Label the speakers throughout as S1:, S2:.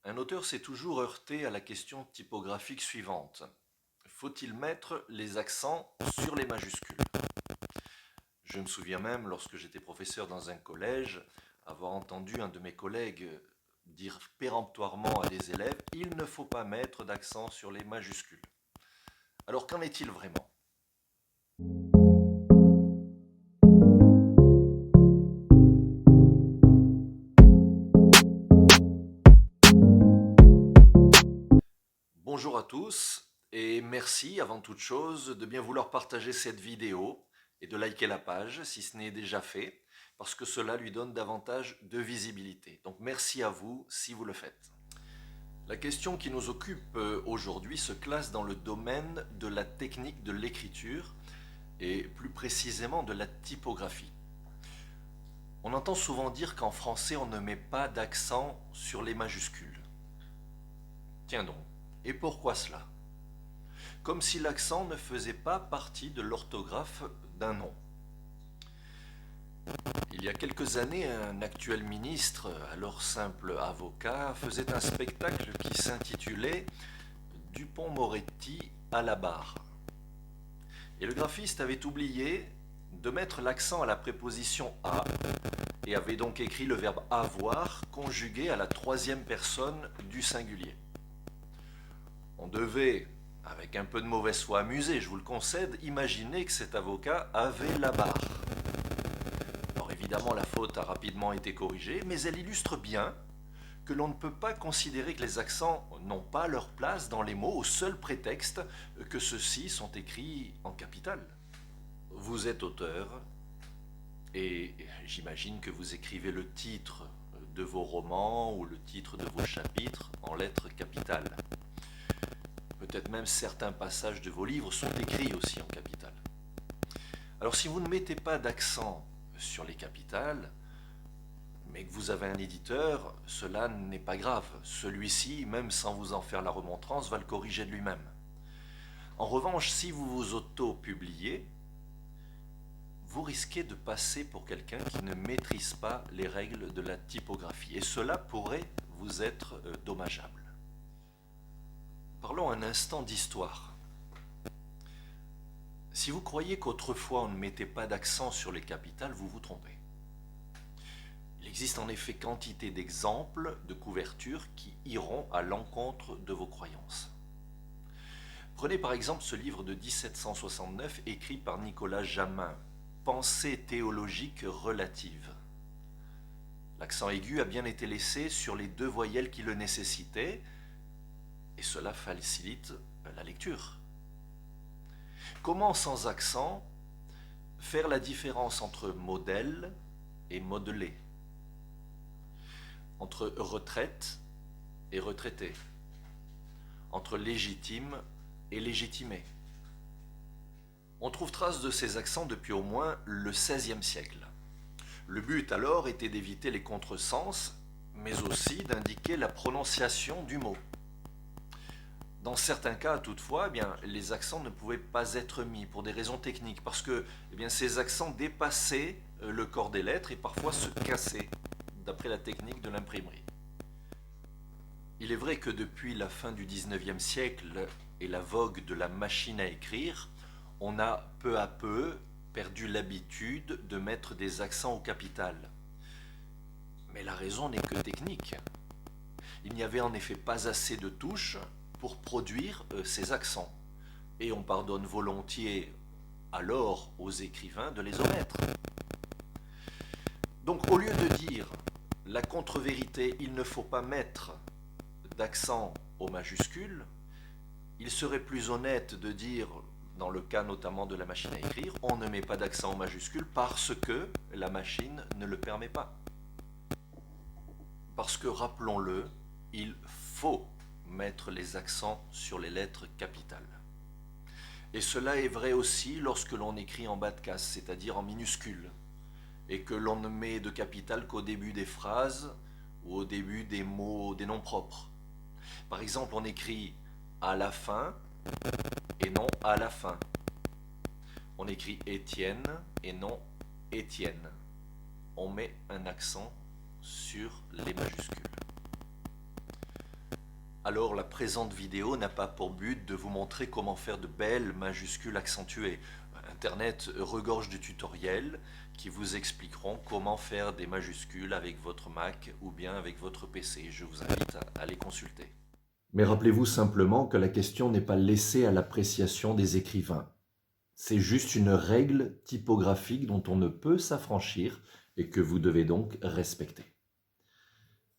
S1: Un auteur s'est toujours heurté à la question typographique suivante. Faut-il mettre les accents sur les majuscules? Je me souviens même, lorsque j'étais professeur dans un collège, avoir entendu un de mes collègues dire péremptoirement à des élèves: il ne faut pas mettre d'accent sur les majuscules. Alors qu'en est-il vraiment? Bonjour à tous et merci avant toute chose de bien vouloir partager cette vidéo et de liker la page si ce n'est déjà fait, parce que cela lui donne davantage de visibilité. Donc merci à vous si vous le faites. La question qui nous occupe aujourd'hui se classe dans le domaine de la technique de l'écriture et plus précisément de la typographie. On entend souvent dire qu'en français on ne met pas d'accent sur les majuscules. Tiens donc, et pourquoi cela? Comme si l'accent ne faisait pas partie de l'orthographe d'un nom. Il y a quelques années, un actuel ministre, alors simple avocat, faisait un spectacle qui s'intitulait Dupond-Moretti à la barre. Et le graphiste avait oublié de mettre l'accent à la préposition à et avait donc écrit le verbe avoir conjugué à la troisième personne du singulier. On devait, avec un peu de mauvaise foi amusée, je vous le concède, imaginer que cet avocat avait la barre. Alors évidemment, la faute a rapidement été corrigée, mais elle illustre bien que l'on ne peut pas considérer que les accents n'ont pas leur place dans les mots au seul prétexte que ceux-ci sont écrits en capitale. Vous êtes auteur et j'imagine que vous écrivez le titre de vos romans ou le titre de vos chapitres en lettres capitales. Peut-être même certains passages de vos livres sont écrits aussi en capitale. Alors si vous ne mettez pas d'accent sur les capitales, mais que vous avez un éditeur, cela n'est pas grave. Celui-ci, même sans vous en faire la remontrance, va le corriger de lui-même. En revanche, si vous vous auto-publiez, vous risquez de passer pour quelqu'un qui ne maîtrise pas les règles de la typographie. Et cela pourrait vous être dommageable. Parlons un instant d'histoire. Si vous croyez qu'autrefois on ne mettait pas d'accent sur les capitales, vous vous trompez. Il existe en effet quantité d'exemples de couvertures qui iront à l'encontre de vos croyances. Prenez par exemple ce livre de 1769 écrit par Nicolas Jamin, Pensée théologique relative. L'accent aigu a bien été laissé sur les deux voyelles qui le nécessitaient, et cela facilite la lecture. Comment sans accent faire la différence entre modèle et modelé, entre retraite et retraité, entre légitime et légitimé? On trouve trace de ces accents depuis au moins le XVIe siècle. Le but alors était d'éviter les contresens, mais aussi d'indiquer la prononciation du mot. Dans certains cas, toutefois, les accents ne pouvaient pas être mis pour des raisons techniques, parce que ces accents dépassaient le corps des lettres et parfois se cassaient, d'après la technique de l'imprimerie. Il est vrai que depuis la fin du XIXe siècle et la vogue de la machine à écrire, on a peu à peu perdu l'habitude de mettre des accents au capital. Mais la raison n'est que technique. Il n'y avait en effet pas assez de touches pour produire ces accents. Et on pardonne volontiers alors aux écrivains de les omettre. Donc au lieu de dire la contre-vérité, il ne faut pas mettre d'accent aux majuscules, il serait plus honnête de dire, dans le cas notamment de la machine à écrire, on ne met pas d'accent aux majuscules parce que la machine ne le permet pas. Parce que, rappelons-le, il faut mettre les accents sur les lettres capitales. Et cela est vrai aussi lorsque l'on écrit en bas de case, c'est-à-dire en minuscule, et que l'on ne met de capitale qu'au début des phrases ou au début des mots, des noms propres. Par exemple, on écrit à la fin et non à la fin. On écrit Étienne et non Étienne. On met un accent sur les majuscules. Alors la présente vidéo n'a pas pour but de vous montrer comment faire de belles majuscules accentuées. Internet regorge de tutoriels qui vous expliqueront comment faire des majuscules avec votre Mac ou bien avec votre PC. Je vous invite à les consulter. Mais rappelez-vous simplement que la question n'est pas laissée à l'appréciation des écrivains. C'est juste une règle typographique dont on ne peut s'affranchir et que vous devez donc respecter.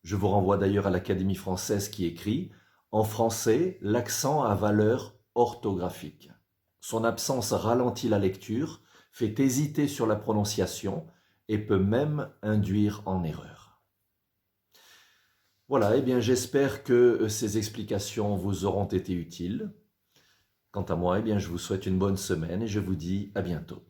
S1: Je vous renvoie d'ailleurs à l'Académie française qui écrit « En français, l'accent a valeur orthographique. Son absence ralentit la lecture, fait hésiter sur la prononciation et peut même induire en erreur. » Voilà, eh bien j'espère que ces explications vous auront été utiles. Quant à moi, eh bien je vous souhaite une bonne semaine et je vous dis à bientôt.